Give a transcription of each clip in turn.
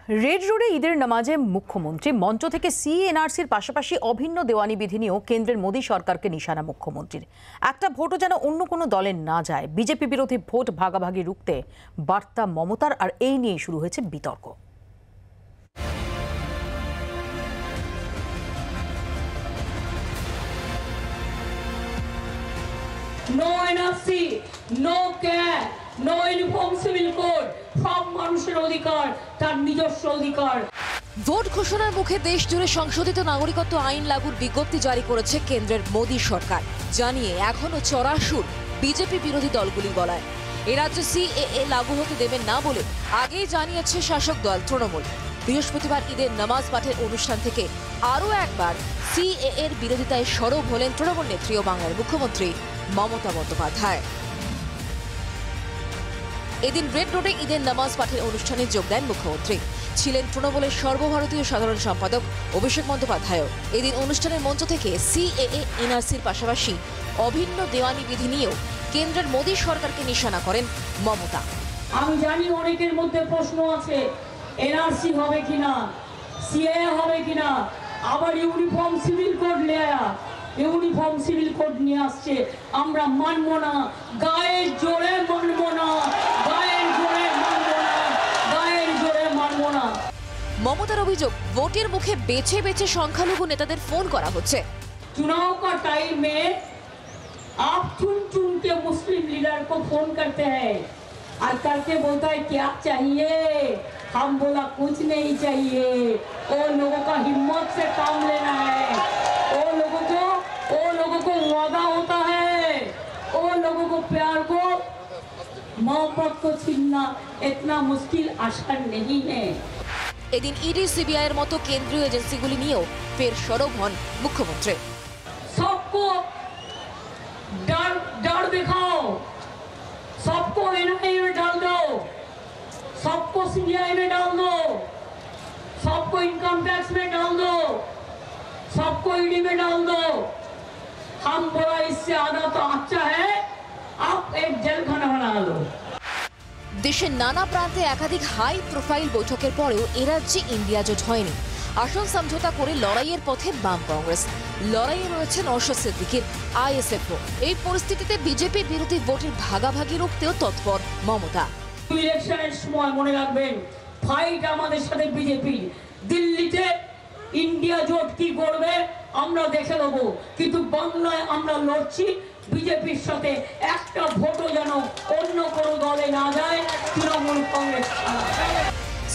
Red রোডে ঈদের নামাজে মুখ্যমন্ত্রী মঞ্চ থেকে সিএনআরসির পাশাপাশি অভিন্ন দেওয়ানি বিধি নিয়েও কেন্দ্রের মোদী সরকারকে নিশানা মুখ্যমন্ত্রীর। একটা ভোটও যেন অন্য কোনো দলে না যায়, বিজেপি বিরোধী ভোট ভাগাভাগি রুখতে বার্তা মমতার, আর এই নিয়ে শুরু হয়েছে বিতর্ক। No NRC, no care, no uniform civil code, সব মানুষের অধিকার, তার নিজস্ব অধিকার। ভোট ঘোষণার মুখে দেশ জুড়ে সংশোধিত নাগরিকত্ব আইন লাগুর বিজ্ঞপ্তি জারি করেছে কেন্দ্রের মোদী সরকার, জানিয়ে এখনো চড়া সুর বিজেপি বিরোধী দলগুলি গলায়। এ রাজ্যে সিএএ লাগু হতে দেবেন না বলে আগেই জানিয়েছে শাসক দল তৃণমূল। বৃহস্পতিবার ঈদের নামাজ পাঠের অনুষ্ঠান থেকে আরও একবার সিএএর বিরোধিতায় সরব হলেন তৃণমূল নেত্রী ও বাংলার মুখ্যমন্ত্রী মমতা বন্দ্যোপাধ্যায়। এদিন রেড রোডে ঈদের নামাজ পাঠের অনুষ্ঠানে যোগ দেন মুখ্যমন্ত্রী। ছিলেন তৃণমূলের সর্বভারতীয় সাধারণ সম্পাদক অভিষেক বন্দ্যোপাধ্যায়। এদিন অনুষ্ঠানের মঞ্চ থেকে সিএএ এনআরসির পাশাপাশি অভিন্ন দেওয়ানি বিধি নিয়েও কেন্দ্রের মোদী সরকারকে নিশানা করেন মমতা। আমি জানি অনেকের মধ্যে প্রশ্ন আছে, এনআরসি হবে কিনা, সিএএ হবে কিনা, আবার uniform civil code uniform civil code নিয়ে আসছে, আমরা মানব না, গায়ের জোরে মানব না, গায়ের জোরে মানব না, গায়ের জোরে মানব না। মমতার অভিযোগ, ভোটের মুখে বেছে বেছে সংখ্যালঘু নেতাদের ফোন করা হচ্ছে। चुनाव का टाइम में आप चुन चुन के मुस्लिम लीडर को फोन करते हैं और करके बोलता है क्या चाहिए, हम बोला कुछ नहीं चाहिए। वो लोगों का हिम्मत से काम लेना है, वो लोगों को वादा होता है, वो लोगों को प्यार को मोहब्बत को छीनना इतना मुश्किल आसान नहीं है। এদিন ইডি সিবিআইয়ের মতো কেন্দ্রীয় এজেন্সিগুলি নিয়েও ফের সরব হন মুখ্যমন্ত্রী। सबको डर दिखाओ, सबको एनआईए में डाल दो, सबको सीबीआई में डाल दो, सबको इनकम टैक्स में डाल दो, सबको ईडी में डाल दो। हम बोला इससे आधा तो अच्छा है, आप एक जेल खाना बना लो। দেশের নানা প্রান্তে একাধিক হাই প্রোফাইল বৈঠকের পরেও এ রাজ্যে ইন্ডিয়া জোট হয়নি। আসন সমঝোতা করে লড়াইয়ের পথে বাম কংগ্রেস, লড়াইয়ে রয়েছে নওশাদ সিদ্দিকীর আইএসএফও। এই পরিস্থিতিতে বিজেপি বিরোধী ভোটের ভাগাভাগি রুখতেও তৎপর মমতা। ইলেকশনের সময় মনে রাখবেন, ফাইট আমাদের সাথে বিজেপি। দিল্লিতে ইন্ডিয়া জোট কি করবে আমরা দেখে নেবো, কিন্তু বাংলায় আমরা লড়ছি বিজেপির সাথে। একটা ভোটও যেন অন্য কোনো দলে না যায়, তৃণমূল কংগ্রেস।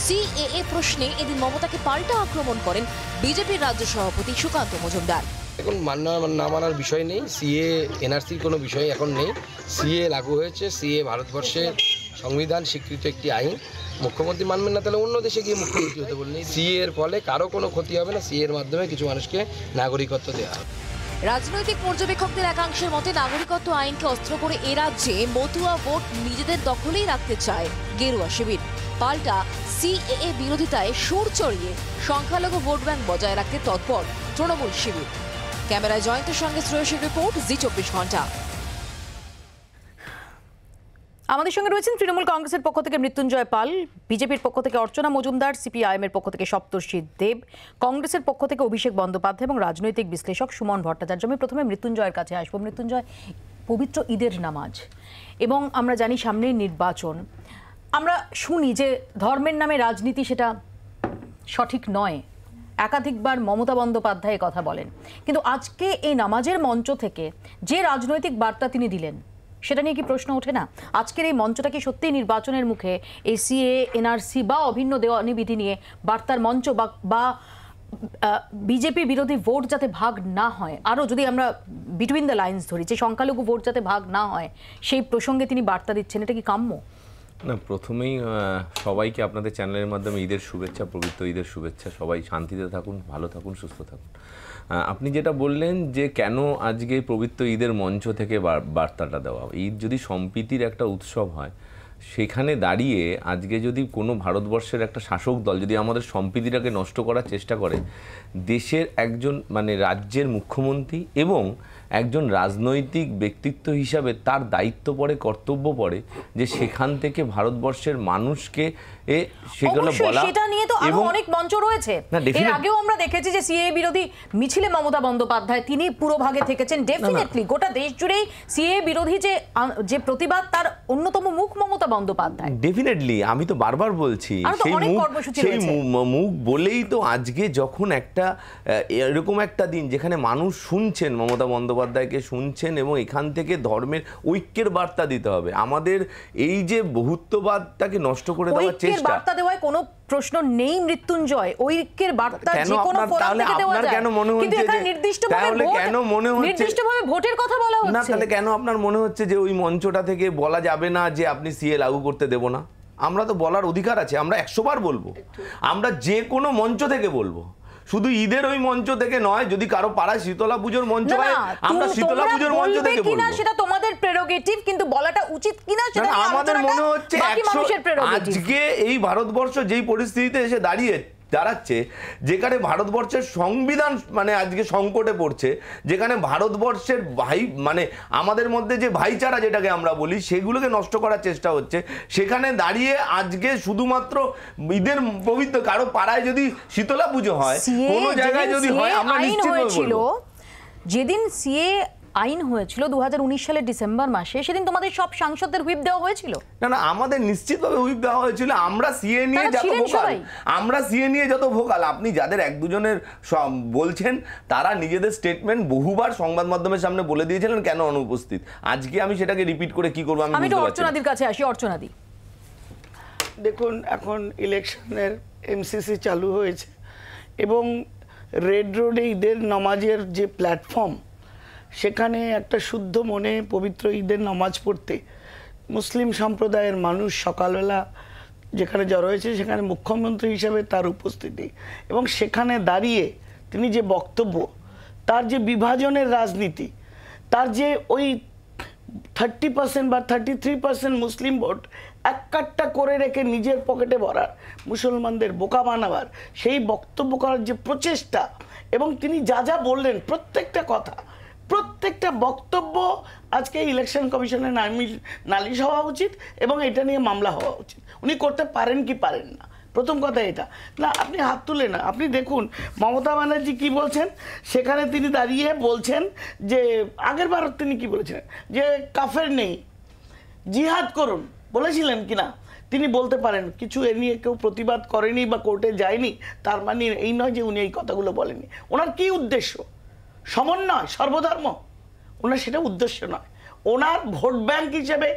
সিএএ প্রশ্নে এদিন মমতাকে পাল্টা আক্রমণ করেন বিজেপির রাজ্য সভাপতি সুকান্ত মজুমদার। এখন না মানার বিষয় নেই, সিএ এনআরসির কোনো বিষয় এখন নেই। সিএ লাগু হয়েছে, সিএ ভারতবর্ষের সংবিধান স্বীকৃত একটি আইন। মুখ্যমন্ত্রী মানবেন না, তাহলে অন্য দেশে গিয়ে মুখ্যমন্ত্রী হতে বললেন। সিএ এর ফলে কারো কোনো ক্ষতি হবে না, সিএ এর মাধ্যমে কিছু মানুষকে নাগরিকত্ব দেওয়া হবে। রাজনৈতিক পর্যবেক্ষকদের একাংশের মতে নাগরিকত্ব আইনকে অস্ত্র করে এ রাজ্যে মতুয়া ভোট নিজেদের দখলেই রাখতে চায় গেরুয়া শিবির। পাল্টা সিএএ বিরোধিতায় সুর চড়িয়ে সংখ্যালঘু ভোট ব্যাংক বজায় রাখতে তৎপর তৃণমূল শিবির। ক্যামেরায় জয়ন্তের সঙ্গে শ্রেয়সীর রিপোর্ট, জি24 ঘন্টা। আমাদের সঙ্গে রয়েছেন তৃণমূল কংগ্রেসের পক্ষ থেকে মৃত্যুঞ্জয় পাল, বিজেপির পক্ষ থেকে অর্চনা মজুমদার, সিপিআইএম এর পক্ষ থেকে সপ্তর্ষি দেব, কংগ্রেসের পক্ষ থেকে অভিষেক বন্দ্যোপাধ্যায় এবং রাজনৈতিক বিশ্লেষক সুমন ভট্টাচার্য। আমি প্রথমে মৃত্যুঞ্জয়ের কাছে আসবো। মৃত্যুঞ্জয়, পবিত্র ঈদের নামাজ এবং আমরা জানি সামনে নির্বাচন, আমরা শুনি যে ধর্মের নামে রাজনীতি, সেটা সঠিক নয়। একাধিকবার মমতা বন্দ্যোপাধ্যায় কথা বলেন, কিন্তু আজকে এই নামাজের মঞ্চ থেকে যে রাজনৈতিক বার্তা তিনি দিলেন, সেটা নিয়ে কি প্রশ্ন ওঠে না? আজকের এই মঞ্চটা কি সত্যিই নির্বাচনের মুখে এসিএ এনআরসি বা অভিন্ন দেওয়ানি বিধি নিয়ে বার্তার মঞ্চ, বা বিজেপি বিরোধী ভোট যাতে ভাগ না হয়, আরও যদি আমরা বিটুইন দ্য লাইন্স ধরি, যে সংখ্যালঘু ভোট যাতে ভাগ না হয়, সেই প্রসঙ্গে তিনি বার্তা দিচ্ছেন, এটা কি কাম্য? না, প্রথমেই সবাইকে আপনাদের চ্যানেলের মাধ্যমে ঈদের শুভেচ্ছা, পবিত্র ঈদের শুভেচ্ছা। সবাই শান্তিতে থাকুন, ভালো থাকুন, সুস্থ থাকুন। আপনি যেটা বললেন যে কেন আজকে পবিত্র ঈদের মঞ্চ থেকে বার্তাটা দেওয়া, ঈদ যদি সম্প্রীতির একটা উৎসব হয়, সেখানে দাঁড়িয়ে আজকে যদি কোনো ভারতবর্ষের একটা শাসক দল যদি আমাদের সম্প্রীতিটাকে নষ্ট করার চেষ্টা করে, দেশের একজন রাজ্যের মুখ্যমন্ত্রী এবং একজন রাজনৈতিক ব্যক্তিত্ব হিসাবে তার দায়িত্ব পড়ে, কর্তব্য পড়ে যে সেখান থেকে ভারতবর্ষের মানুষকে সেগুলো অবশ্যই, বলা সেটা নিয়ে তো আরো অনেক মঞ্চ রয়েছে। না, এর definitely। আগেও আমরা দেখেছি যে সিএ বিরোধী মিছিলে মমতা বন্দ্যোপাধ্যায় তিনি পুরো ভাগে থেকেছেন। ডেফিনেটলি গোটা দেশ জুড়েই সিএ বিরোধী যে প্রতিবাদ তার অন্যতম মুখ মমতা বন্দ্যোপাধ্যায়। ডেফিনেটলি, আমি তো বারবার বলছি আরো তো সেই অনেক মুখ, কর্মসূচি সেই রয়েছে। মুখ বলেই তো আজকে যখন একটা এরকম একটা দিন যেখানে মানুষ শুনছেন, মমতা বন্দ্যোপাধ্যায়কে শুনছেন, এবং এখান থেকে ধর্মের ঐক্যের বার্তা দিতে হবে। আমাদের এই যে বহুত্ববাদটাকে নষ্ট করে দেওয়ার ঐক্যের চেষ্টা, বার্তা দেওয়ায় কোনো প্রশ্ন নেই মৃত্যুঞ্জয়। ঐক্যের বার্তা কেন যে কোনো আপনার ফোরাম তাহলে থেকে দেওয়া আপনার যায়, কেন মনে কিন্তু হচ্ছে এখানে যে নির্দিষ্টভাবে তাহলে ভোট, কেন মনে হচ্ছে নির্দিষ্টভাবে ভোটের কথা বলা না, হচ্ছে? তাহলে কেন আপনার মনে হচ্ছে যে ওই মঞ্চটা থেকে বলা যাবে না যে আপনি সিএ লাগু করতে দেব না? আমরা তো বলার অধিকার আছে, আমরা 100 বার বলবো, আমরা যে কোনো মঞ্চ থেকে বলবো, শুধু ঈদের ওই মঞ্চ থেকে নয়। যদি কারো পাড়ায় শীতলা পুজোর মঞ্চ হয়, আমরা শীতলা পুজোর মঞ্চ থেকে বলবো। সেটা তোমাদের প্রেরোগেটিভ, কিন্তু বলাটা উচিত কিনা সেটা নিয়ে আমাদের আলোচনাটা মনে হচ্ছে বাকি মানুষের প্রেরোগেটিভ। আজকে এই ভারতবর্ষ যেই পরিস্থিতিতে এসে দাঁড়াচ্ছে, যেখানে ভারতবর্ষের সংবিধান মানে আজকে সংকটে পড়ছে, যেখানে ভারতবর্ষের মানে আমাদের মধ্যে যে ভাইচারা যেটাকে আমরা বলি সেগুলোকে নষ্ট করার চেষ্টা হচ্ছে, সেখানে দাঁড়িয়ে আজকে শুধুমাত্র ঈদের পবিত্র কারো পাড়ায় যদি শীতলা পুজো হয়, কোনো জায়গায় যদি হয়, আমরা নিশ্চিতভাবে বলবো। যেদিন সিএ আইন হয়েছিল 2019 সালের ডিসেম্বর মাসে, সেদিন তোমাদের সব সাংসদদের হুইপ দেওয়া হয়েছিল? না, আমাদের নিশ্চিতভাবে হুইপ দেওয়া হয়েছিল। আমরা সিএ নিয়ে যত ভোকাল, আপনি যাদের এক দুজনের বলছেন তারা নিজেদের স্টেটমেন্ট বহুবার সংবাদ মাধ্যমের সামনে বলে দিয়েছিলেন, কেন অনুপস্থিত? আজকে আমি সেটাকে রিপিট করে কি করবো? আমি তো অর্চনাদির কাছে আসি। অর্চনাদি, দেখুন, এখন ইলেকশনের এমসিসি চালু হয়েছে এবং রেড রোডে ঈদের নামাজের যে প্ল্যাটফর্ম, সেখানে একটা শুদ্ধ মনে পবিত্র ঈদের নামাজ পড়তে মুসলিম সম্প্রদায়ের মানুষ সকালবেলা যেখানে জড়ো হয়েছে, সেখানে মুখ্যমন্ত্রী হিসাবে তার উপস্থিতি এবং সেখানে দাঁড়িয়ে তিনি যে বক্তব্য, তার যে বিভাজনের রাজনীতি, তার যে ওই 30% বা 33% মুসলিম ভোট এক কাট্টা করে রেখে নিজের পকেটে ভরার, মুসলমানদের বোকা বানাবার সেই বক্তব্য করার যে প্রচেষ্টা, এবং তিনি যা যা বললেন প্রত্যেকটা কথা, প্রত্যেকটা বক্তব্য আজকে ইলেকশন কমিশনের নালিশ হওয়া উচিত এবং এটা নিয়ে মামলা হওয়া উচিত। উনি করতে পারেন কি পারেন না, প্রথম কথা এটা না। আপনি হাত তুলে না, আপনি দেখুন মমতা ব্যানার্জি কি বলছেন, সেখানে তিনি দাঁড়িয়ে বলছেন যে আগের বার তিনি কি বলেছিলেন যে কাফের নেই, জিহাদ করুন, বলেছিলেন কিনা তিনি বলতে পারেন। কিছু এ নিয়ে কেউ প্রতিবাদ করেনি বা কোর্টে যায়নি, তার মানে এই নয় যে উনি এই কথাগুলো বলেননি। ওনার কি উদ্দেশ্য? সমন্বয়, সর্বধর্ম, ওনার সেটা উদ্দেশ্য নয়। ওনার ভোট ব্যাংক হিসেবে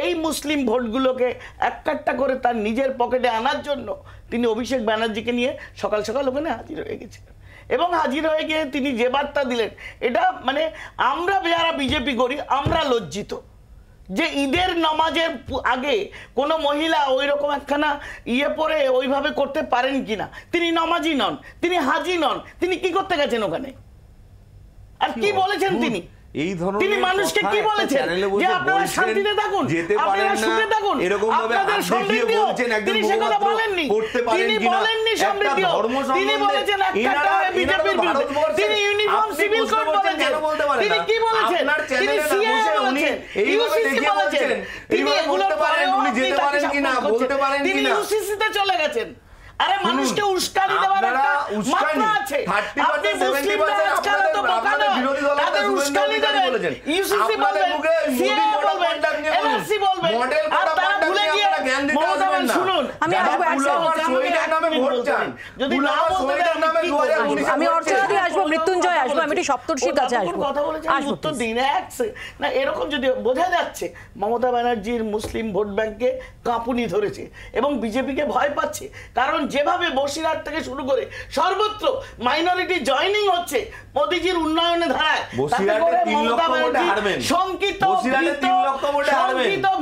এই মুসলিম ভোটগুলোকে এক কাট্টা করে তার নিজের পকেটে আনার জন্য তিনি অভিষেক ব্যানার্জিকে নিয়ে সকাল সকাল ওখানে হাজির হয়ে গেছিলেন এবং হাজির হয়ে গিয়ে তিনি যে বার্তা দিলেন, এটা মানে আমরা যারা বিজেপি করি আমরা লজ্জিত যে ঈদের নামাজের আগে কোনো মহিলা ওই রকম একখানা পরে ওইভাবে করতে পারেন কিনা। তিনি নামাজি নন, তিনি হাজি নন, তিনি কি করতে গেছেন ওখানে? আর কি বলেছেন তিনি? এই ধরনের তিনি মানুষকে কি বলেছেন যে আপনারা শান্তিতে থাকুন, আপনারা সুখে থাকুন, এরকম ভাবে আপনাদের সমৃদ্ধি হোক? তিনি সে কথা বলেননি। তিনি বলেননি সমৃদ্ধি হোক, তিনি বলেছেন একটা বিজেপির বিরুদ্ধে, তিনি ইউনিফর্ম সিভিল কোড বলেছেন, তিনি কি বলেছেন, তিনি সিএ বলেছেন, ইউসিসি বলেছেন, তিনি এগুলোর পরেও উনি যেতে পারেন কিনা বলতে পারেন কিনা, তিনি ইউসিসিতে চলে গেছেন। আরে মানুষকে উস্কানি দেওয়ার একটা মাত্রা আছে। আপনি মুসলিমদের আজকাল তো বোকা নয়, তাদের উস্কানি দেবেন, ইউসিসি বলবেন, সিএ বলবেন, এনআরসি বলবেন, আর তারা ভুলে গিয়ে মমতা ব্যানার্জি শুনুন, আমি আসবো যদি না বলতে আমি অর্চনাদি আসবো, মৃত্যুঞ্জয় আসবো, আমি একটু সপ্তর্ষির কাছে আসবো। কথা বলেছেন উত্তর দিন না, এরকম যদি বোঝা যাচ্ছে মমতা ব্যানার্জির মুসলিম ভোট ব্যাংকে কাঁপুনি ধরেছে এবং বিজেপিকে ভয় পাচ্ছে, কারণ যেভাবে বসিরহাট থেকে শুরু করে সর্বত্র মাইনরিটি জয়েনিং হচ্ছে মোদিজির উন্নয়নের ধারায়, তাতে করে মমতা ব্যানার্জি শঙ্কিত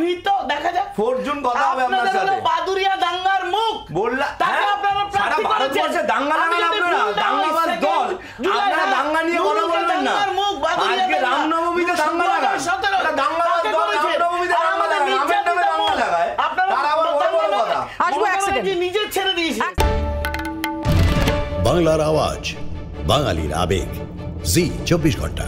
ভীত দেখা যায়। ফরজুন কথা হবে আপনার সাথে, বাদুরিয়া দাঙ্গার মুখ বললা, তাকে আপনারা প্রার্থী করেছেন। দাঙ্গা লাগান, আপনারা দাঙ্গাবাজ দল, আপনারা দাঙ্গা নিয়ে কথা বলবেন না। আজকে রামনবমীতে দাঙ্গা লাগান, এটা দাঙ্গাবাজ দল, রামনবমীতে দাঙ্গা লাগান, রামের নামে দাঙ্গা লাগায়, তারা আবার বড় বড় কথা। আসবো এক সেকেন্ড, নিজের ছেড়ে দিয়েছে। বাংলার আওয়াজ, বাঙালির আবেগ, জি 24 ঘন্টা।